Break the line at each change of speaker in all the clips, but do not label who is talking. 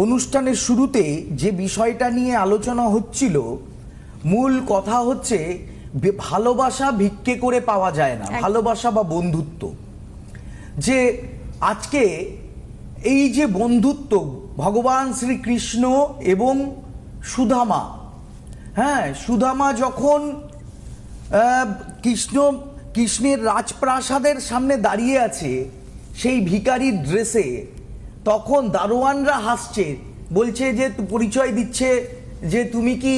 অনুষ্ঠানের শুরুতে যে বিষয়টা নিয়ে আলোচনা হচ্ছিল, মূল কথা হচ্ছে ভালোবাসা ভিক্ষে করে পাওয়া যায় না, ভালোবাসা বা বন্ধুত্ব। যে আজকে এই যে বন্ধুত্ব, ভগবান শ্রীকৃষ্ণ এবং সুদামা, হ্যাঁ, সুদামা যখন কৃষ্ণের রাজপ্রাসাদের সামনে দাঁড়িয়ে আছে সেই ভিখারির ড্রেসে, তখন দারোয়ানরা হাসছে, বলছে যে পরিচয় দিচ্ছে যে তুমি কি,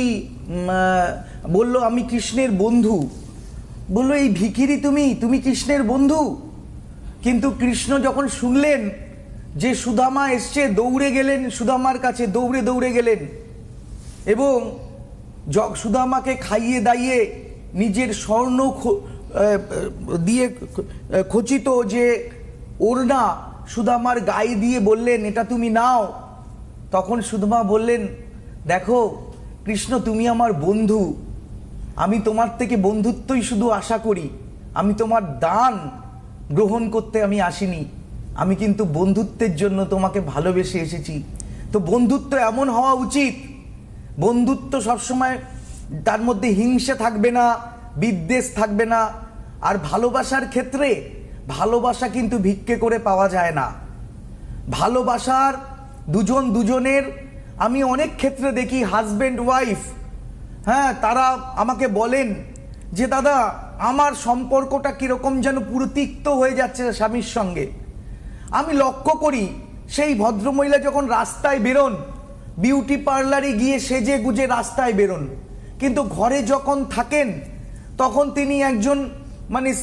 বলল আমি কৃষ্ণের বন্ধু। বললো এই ভিখিরি তুমি কৃষ্ণের বন্ধু? কিন্তু কৃষ্ণ যখন শুনলেন যে সুদামা এসছে, দৌড়ে গেলেন সুদামার কাছে, দৌড়ে গেলেন এবং সুদামাকে খাইয়ে দাইয়ে নিজের স্বর্ণ দিয়ে খচিত যে ওড়না সুদামার গায়ে দিয়ে বললেন এটা তুমি নাও। তখন সুদামা বললেন, দেখো কৃষ্ণ, তুমি আমার বন্ধু, আমি তোমার থেকে বন্ধুত্বই শুধু আশা করি, আমি তোমার দান গ্রহণ করতে আমি আসিনি, আমি কিন্তু বন্ধুত্বের জন্য তোমাকে ভালোবেসে এসেছি। তো বন্ধুত্ব এমন হওয়া উচিত, বন্ধুত্ব সবসময় তার মধ্যে হিংসা থাকবে না, বিদ্বেষ থাকবে না। আর ভালোবাসার ক্ষেত্রে ভালোবাসা কিন্তু ভিক্ষে করে পাওয়া যায় না। ভালোবাসার দুজনের, আমি অনেক ক্ষেত্রে দেখি হাজব্যান্ড ওয়াইফ, হ্যাঁ, তারা আমাকে বলেন যে দাদা আমার সম্পর্কটা কিরকম যেন পুরো তিক্ত হয়ে যাচ্ছে স্বামীর সঙ্গে। আমি লক্ষ্য করি সেই ভদ্রমহিলা যখন রাস্তায় বেরোন, বিউটি পার্লারে গিয়ে সেজে গুজে রাস্তায় বেরোন, কিন্তু ঘরে যখন থাকেন তখন তিনি একজন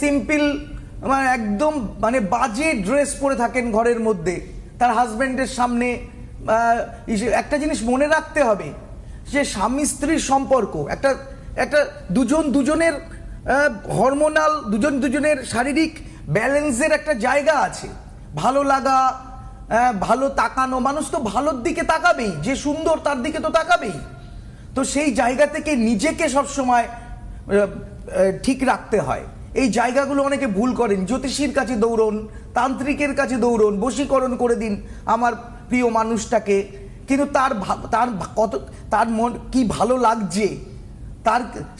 সিম্পল, একদম বাজে ড্রেস পরে থাকেন ঘরের মধ্যে তার হাজব্যান্ডের সামনে। একটা জিনিস মনে রাখতে হবে যে স্বামী স্ত্রীর সম্পর্ক একটা দুজনের হরমোনাল, দুজনের শারীরিক ব্যালেন্সের একটা জায়গা আছে। ভালো লাগা, ভালো তাকানো, মানুষ তো ভালোর দিকে তাকাবেই, যে সুন্দর তার দিকে তো তাকাবেই। তো সেই জায়গা থেকে নিজেকে সবসময় ঠিক রাখতে হয়। এই জায়গাগুলো অনেকে ভুল করেন, জ্যোতিষীর কাছে দৌড়ন, তান্ত্রিকের কাছে দৌড়ন, বশীকরণ করে দিন আমার প্রিয় মানুষটাকে, কিন্তু তার মন কি ভালো লাগছে,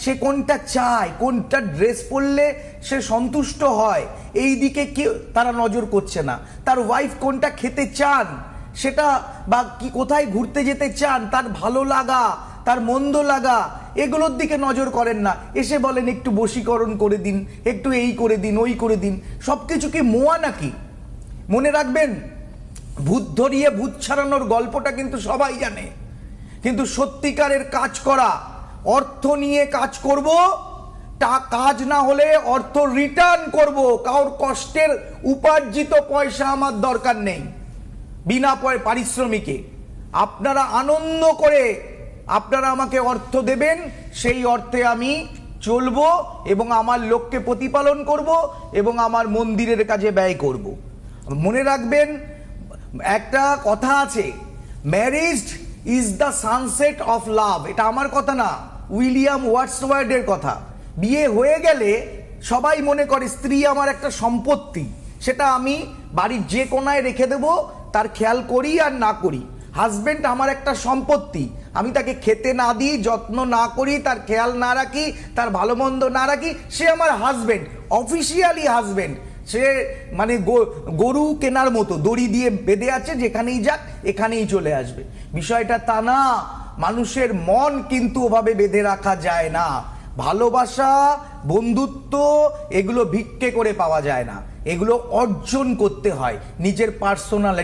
সে কোনটা চায়, কোনটা ড্রেস পরলে সে সন্তুষ্ট হয়, এই দিকে কেউ তারা নজর করছে না। তার ওয়াইফ কোনটা খেতে চান সেটা, বা কি কোথায় ঘুরতে যেতে চান, তার ভালো লাগা, তার মন্দ লাগা, এগুলোর দিকে নজর করেন না। এসে বলেন একটু বশীকরণ করে দিন, একটু এই করে দিন, ওই করে দিন। সবকিছু কি মোয়া নাকি? মনে রাখবেন, ভূত ধরিয়ে ভূত ছাড়ানোর গল্পটা কিন্তু সবাই জানে, কিন্তু সত্যিকারের কাজ করা, অর্থ নিয়ে কাজ করব, কাজ না হলে অর্থ রিটার্ন করব, কারোর কষ্টের উপার্জিত পয়সা আমার দরকার নেই, বিনা পারিশ্রমিকে। আপনারা আনন্দ করে আপনারা আমাকে অর্থ দেবেন, সেই অর্থে আমি চলবো এবং আমার লোককে প্রতিপালন করব এবং আমার মন্দিরের কাজে ব্যয় করব। মনে রাখবেন, একটা কথা আছে, marriage is the sunset of love. এটা আমার কথা না, উইলিয়াম ওয়ার্ডসওয়ার্থের কথা। বিয়ে হয়ে গেলে সবাই মনে করে স্ত্রী আমার একটা সম্পত্তি, সেটা আমি বাড়ির যে কোনায় রেখে দেব, তার খেয়াল করি আর না করি। হাজবেন্ড আমার একটা সম্পত্তি, আমি তাকে খেতে না দিই, যত্ন না করি, তার খেয়াল না রাখি, তার ভালো মন্দ না রাখি, সে আমার হাজবেন্ড, অফিসিয়ালি হাজবেন্ড। সে গরু কেনার মতো দড়ি দিয়ে বেঁধে আছে, যেখানেই যাক এখানেই চলে আসবে। বিষয়টা তা না, মানুষের মন কিন্তু ওভাবে বেঁধে রাখা যায় না। ভালোবাসা, বন্ধুত্ব, এগুলো ভিক্ষে করে পাওয়া যায় না, এগুলো অর্জন করতে হয় নিজের পার্সোনাল